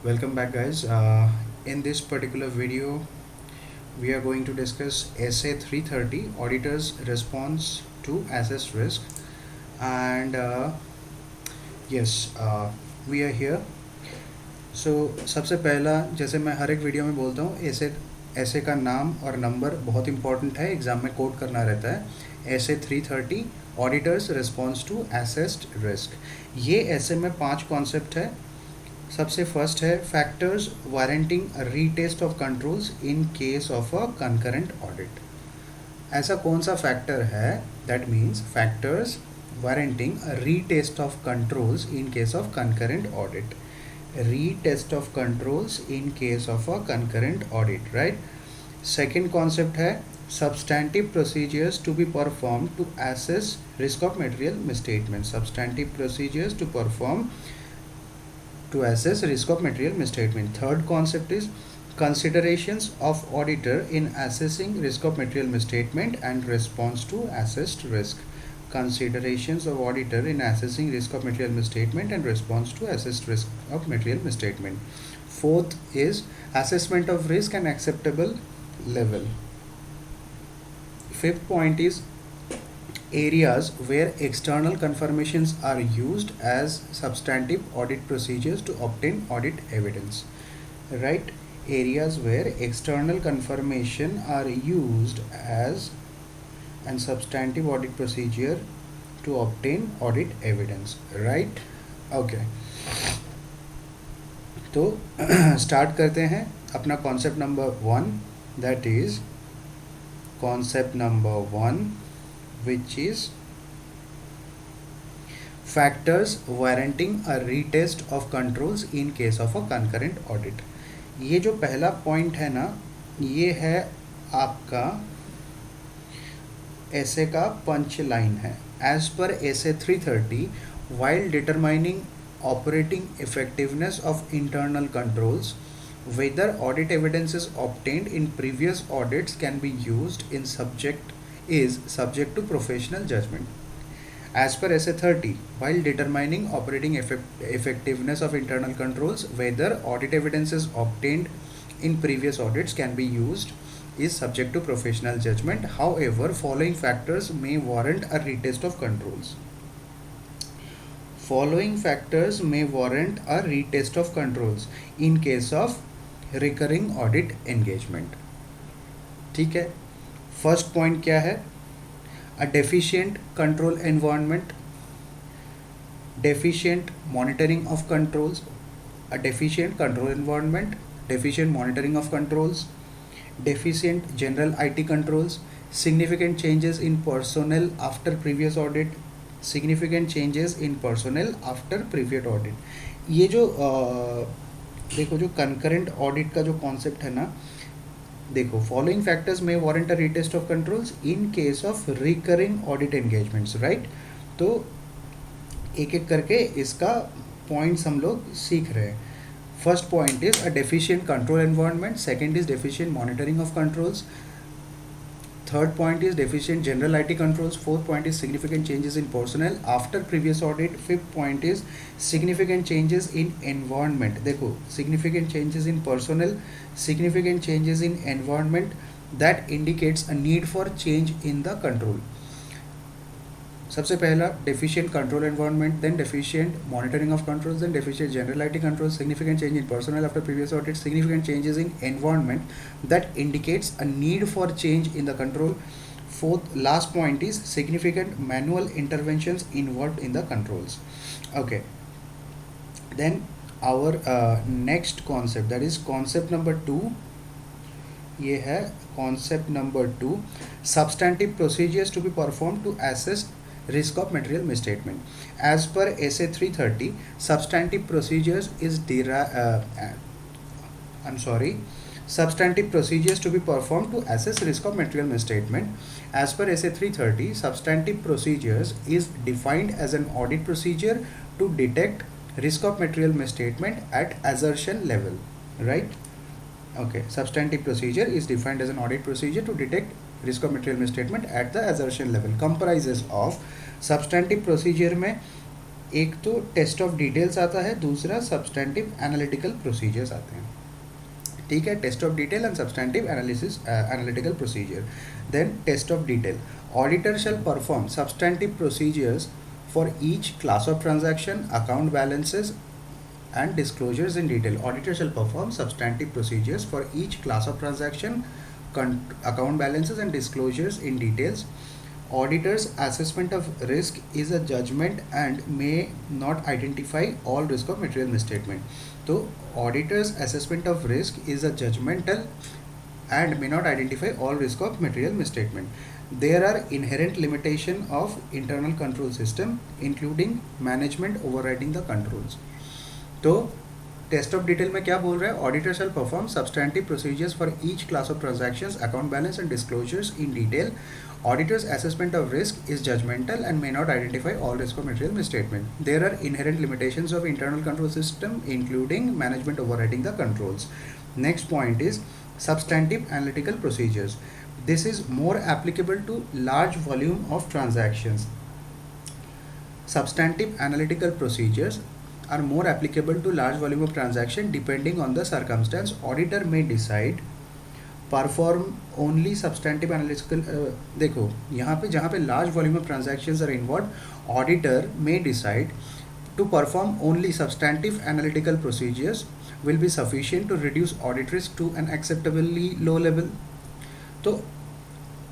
Welcome back, guys. In this particular video, we are going to discuss SA 330 Auditor's Response to Assessed Risk. And yes, we are here. So सबसे पहला, जैसे मैं हर एक video में बोलता हूँ, ऐसे का नाम और नंबर बहुत इंपॉर्टेंट है, एग्ज़ाम में कोट करना रहता है। SA 330 auditors response to assessed risk. ये ऐसे में 5 कॉन्सेप्ट है। सबसे फर्स्ट है factors warranting retest of controls in case of a concurrent audit. ऐसा कौन सा फैक्टर है? That means factors warranting retest of controls in case of concurrent audit. Retest of controls in case of a concurrent audit, right. Second concept है substantive procedures to be performed to assess risk of material misstatement. Substantive procedures to perform to assess risk of material misstatement. Third concept is considerations of auditor in assessing risk of material misstatement and response to assessed risk. Considerations of auditor in assessing risk of material misstatement and response to assessed risk of material misstatement. Fourth is assessment of risk and acceptable level. Fifth point is areas where external confirmations are used as substantive audit procedures to obtain audit evidence, right? Areas where external confirmation are used as and substantive audit procedure to obtain audit evidence, right? Okay, तो start करते हैं अपना concept number 1, that is concept number 1, which is factors warranting a retest of controls in case of a concurrent audit. ये जो पहला point है ना, ये है आपका ऐसे का पंच लाइन है। एज पर ऐसे 330, while determining operating effectiveness of internal controls, whether audit evidence is obtained in previous audits can be used in subject to professional judgment. As per SA 30, while determining operating effectiveness of internal controls, whether audit evidence is obtained in previous audits can be used is subject to professional judgment. However, following factors may warrant a retest of controls. Following factors may warrant a retest of controls in case of recurring audit engagement. ठीक है, first point क्या है? A deficient control environment, deficient monitoring of controls, a deficient control environment, deficient monitoring of controls, deficient general IT controls, significant changes in personnel after previous audit, significant changes in personnel after previous audit. ये जो देखो, जो concurrent audit का जो concept है ना, देखो, following factors में warrant a retest of controls in case of recurring audit engagements, right. तो एक एक करके इसका पॉइंट्स हम लोग सीख रहे हैं। First point is a deficient control environment, second is deficient monitoring of controls, third point is deficient general IT controls, fourth point is significant changes in personnel after previous audit, fifth point is significant changes in environment. देखो, significant changes in personnel, significant changes in environment that indicates a need for change in the control. सबसे पहला deficient control environment, then deficient monitoring of controls, then deficient general IT controls, significant change in personnel after previous audit, significant changes in environment that indicates a need for change in the control. Fourth last point is significant manual interventions involved in the controls. Okay, then our next concept, that is concept number 2। ये है concept number 2, substantive procedures to be perform to assess risk of material misstatement. As per SA 330, substantive procedures substantive procedures to be performed to assess risk of material misstatement. As per SA 330, substantive procedures is defined as an audit procedure to detect risk of material misstatement at assertion level, right? Okay, substantive procedure is defined as an audit procedure to detect risk of material misstatement at the assertion level. Comprises of substantive procedure में एक तो test of details आता है, दूसरा substantive analytical procedures आते हैं. ठीक है, test of detail and substantive analysis analytical procedure. Then test of detail. Auditor shall perform substantive procedures for each class of transaction, account balances and disclosures in detail. Auditor shall perform substantive procedures for each class of transaction, account balances and disclosures in details. Auditor's assessment of risk is a judgment and may not identify all risk of material misstatement. So auditor's assessment of risk is a judgmental and may not identify all risk of material misstatement. There are inherent limitation of internal control system, including management overriding the controls. तो test of detail में क्या बोल रहा है? Auditor shall perform substantive procedures for each class of transactions, account balance and disclosures in detail. Auditor's assessment of risk is judgmental and may not identify all risk of material misstatement. There are inherent limitations of internal control system, including management overriding the controls. Next point is substantive analytical procedures. This is more applicable to large volume of transactions. Substantive analytical procedures are more applicable to large volume of transaction depending on the circumstance. Auditor may decide perform only substantive analytical. देखो यहाँ पे जहाँ पे large volume of transactions are involve, auditor may decide to perform only substantive analytical procedures will be sufficient to reduce audit risk to an acceptably low level. तो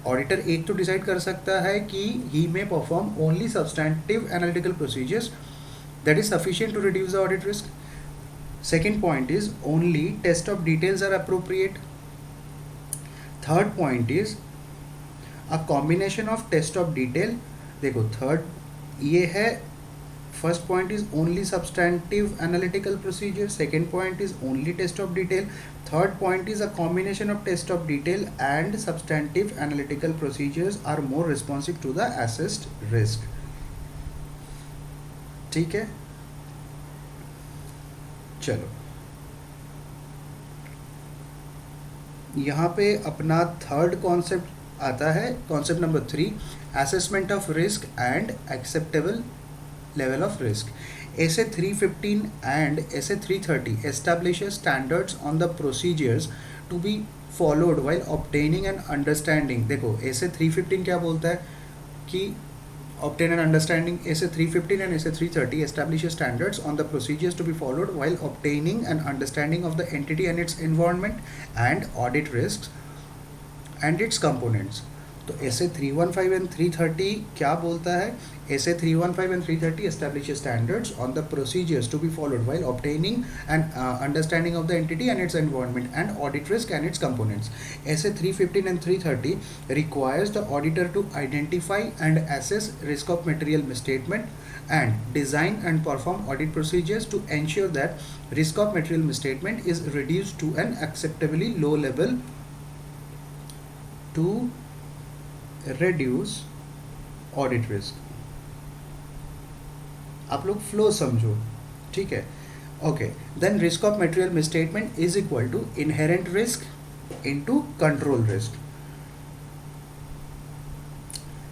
auditor एक तो decide कर सकता है कि he may perform only substantive analytical procedures that is sufficient to reduce the audit risk. Second point is only test of details are appropriate. Third point is a combination of test of detail. देखो third ये है, first point is only substantive analytical procedure, second point is only test of detail, third point is a combination of test of detail and substantive analytical procedures are more responsive to the assessed risk. ठीक है, चलो यहाँ पे अपना third concept आता है, concept number 3, assessment of risk and acceptable level of risk. ऐसे 315 and ऐसे 330 establishes standards on the procedures to be followed while obtaining and understanding. देखो ऐसे 315 क्या बोलता है कि obtain an understanding. ऐसे 315 and ऐसे 330 establishes standards on the procedures to be followed while obtaining an understanding of the entity and its environment and audit risks and its components. तो ऐसे 315 and 330 क्या बोलता है? ऐसे 315 and 330 establishes standards on the procedures to be followed while obtaining an understanding of the entity and its environment and audit risk and its components. ऐसे 315 and 330 requires the auditor to identify and assess risk of material misstatement and design and perform audit procedures to ensure that risk of material misstatement is reduced to an acceptably low level to reduce audit risk. आप लोग flow समझो, ठीक है. Okay, then risk of material misstatement is equal to inherent risk into control risk.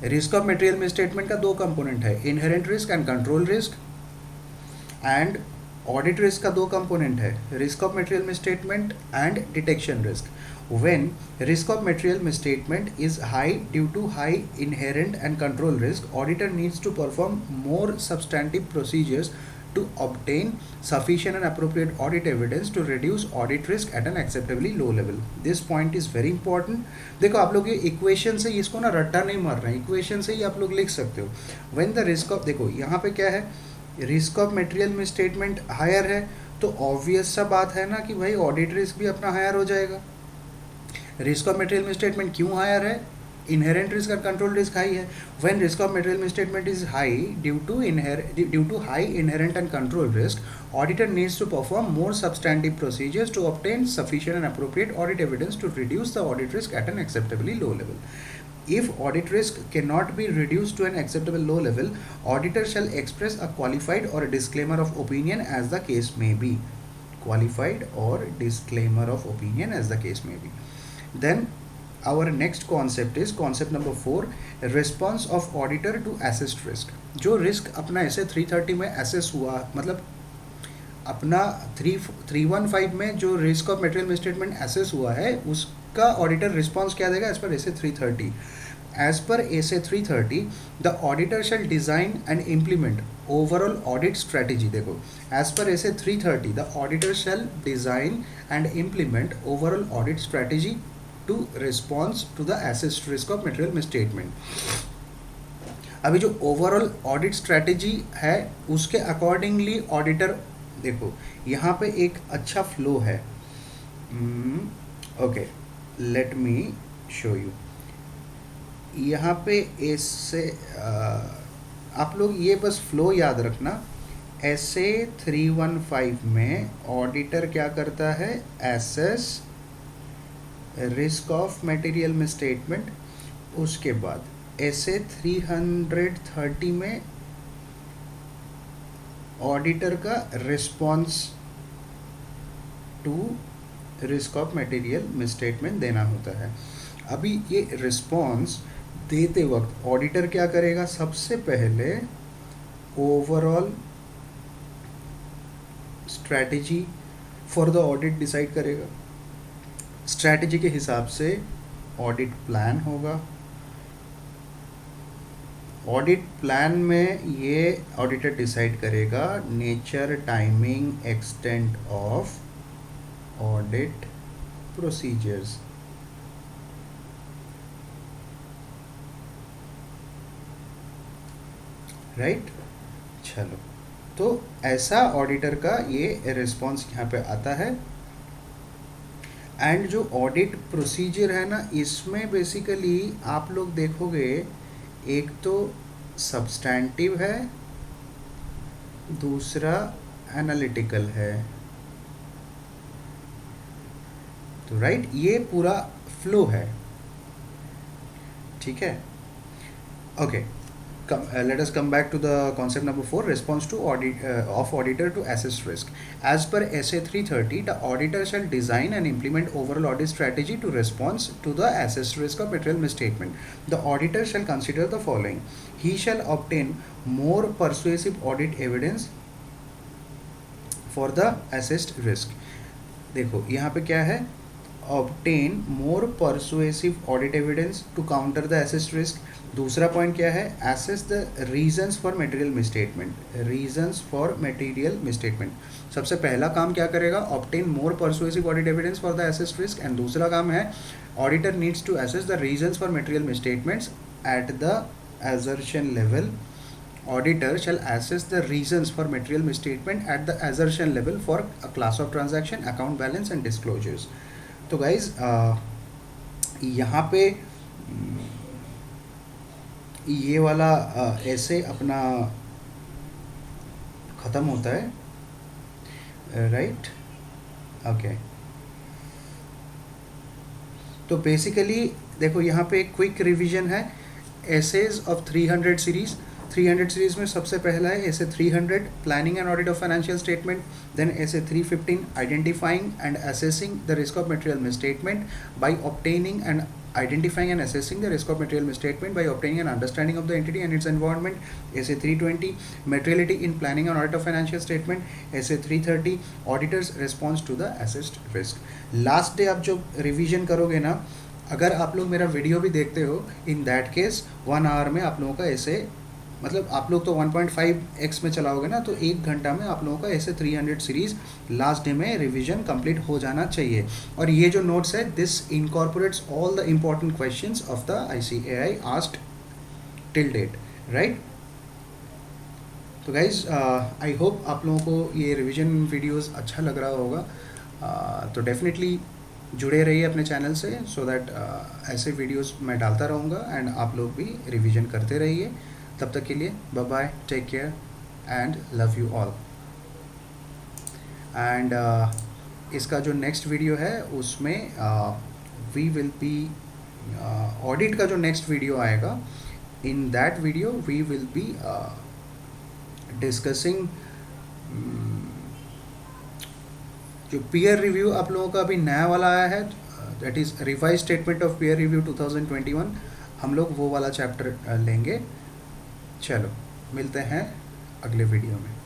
Risk of material misstatement का दो component है, inherent risk and control risk. And audit risk का दो कंपोनेंट है, risk of material misstatement and detection risk. When risk of material misstatement is high due to high inherent and control risk, auditor needs to perform more substantive procedures to obtain sufficient and appropriate audit evidence to reduce audit risk at an acceptably low level. This point is very important. देखो आप लोग ये equation से इसको ना रट्टा नहीं मार रहे हैं, इक्वेशन से ही आप लोग लिख सकते हो. When the risk of, देखो यहाँ पे क्या है, risk of material misstatement higher है तो ऑब्वियस सा बात है ना कि भाई ऑडिट रिस्क भी अपना हायर हो जाएगा. रिस्क ऑफ मटेरियल मिसस्टेटमेंट क्यों हायर है? इनहेरेंट रिस्क और कंट्रोल रिस्क हाई है. When risk of material misstatement is high due to high inherent and control risk, auditor needs to perform more substantive procedures to obtain sufficient and appropriate audit evidence to reduce the audit risk at an acceptably low level. If audit risk cannot be reduced to an acceptable low level, auditor shall express a qualified or a disclaimer of opinion as the case may be. Qualified or disclaimer of opinion as the case may be. Then our next concept is concept number 4, response of auditor to assessed risk. जो risk अपना SA 330 में assess हुआ, मतलब अपना 315 में जो risk of material misstatement assess हुआ है, उसका ऑडिटर रिस्पॉन्स क्या देगा as per S A 330। As per S A 330 the auditor shall design and implement overall audit strategy. देखो, as per S A 330 the auditor shall design and implement overall audit strategy to response to the assessed risk of material misstatement. अभी जो overall audit strategy है उसके accordingly auditor, देखो यहाँ पे एक अच्छा फ्लो है। Okay, let me show you. यहाँ पे ऐसे आप लोग ये बस फ्लो याद रखना। ऐसे 315 में ऑडिटर क्या करता है, assess risk of material misstatement. उसके बाद ऐसे 330 में ऑडिटर का response to risk of material misstatement देना होता है। अभी ये रिस्पॉन्स देते वक्त ऑडिटर क्या करेगा, सबसे पहले overall strategy for the audit decide करेगा। स्ट्रैटेजी के हिसाब से ऑडिट प्लान होगा। ऑडिट प्लान में ये ऑडिटर डिसाइड करेगा nature, timing, extent of audit procedures. Right, चलो, तो ऐसा ऑडिटर का ये रिस्पॉन्स यहाँ पे आता है। एंड जो ऑडिट प्रोसीजर है ना, इसमें बेसिकली आप लोग देखोगे, एक तो सब्सटैंटिव है, दूसरा एनालिटिकल है। तो राइट, ये पूरा फ्लो है, ठीक है। Okay, let us come back to the concept number 4, response to audit of auditor to assess risk. As per SA 330, the auditor shall design and implement overall audit strategy to response to the assessed risk of material misstatement. The auditor shall consider the following: he shall obtain more persuasive audit evidence for the assessed risk. देखो यहाँ पे क्या है, obtain more persuasive audit evidence to counter the assessed risk. दूसरा point क्या है, assess the reasons for material misstatement. Reasons for material misstatement. सबसे पहला काम क्या करेगा, obtain more persuasive audit evidence for the assessed risk, and दूसरा काम है auditor needs to assess the reasons for material misstatements at the assertion level. Auditor shall assess the reasons for material misstatement at the assertion level for a class of transaction, account balance and disclosures. तो guys यहाँ पे ये वाला ऐसे अपना ख़त्म होता है, राइट। ओके, तो बेसिकली देखो यहाँ पे एक क्विक रिवीजन है। एसेज ऑफ 300 सीरीज, 300 सीरीज में सबसे पहला है SA 300 planning and audit of financial statement, then SA 315 identifying and assessing the risk of material misstatement by obtaining and identifying and assessing the risk of material misstatement by obtaining an understanding of the entity and its environment. SA 320 materiality in planning and audit of financial statement. SA 330 auditors response to the assessed risk. Last day आप जो revision करोगे ना, अगर आप लोग मेरा video भी देखते हो, इन दैट केस 1 आवर में आप लोगों का ऐसे, मतलब आप लोग तो 1.5x में चलाओगे ना, तो 1 घंटा में आप लोगों का ऐसे 300 सीरीज लास्ट डे में रिवीजन कंप्लीट हो जाना चाहिए। और ये जो नोट्स है, this incorporates all the important questions of the ICAI asked till date, right. तो गाइज आई होप आप लोगों को ये रिवीजन वीडियोस अच्छा लग रहा होगा। तो डेफिनेटली जुड़े रहिए अपने चैनल से, सो दैट ऐसे वीडियोस मैं डालता रहूँगा एंड आप लोग भी रिवीजन करते रहिए। तब तक के लिए bye bye, take care and love you all. And इसका जो नेक्स्ट वीडियो है उसमें वी विल बी ऑडिट का जो नेक्स्ट वीडियो आएगा, in that video we will be discussing जो पीयर रिव्यू आप लोगों का अभी नया वाला आया है that is revise statement of peer review 2021, हम लोग वो वाला चैप्टर लेंगे। चलो मिलते हैं अगले वीडियो में।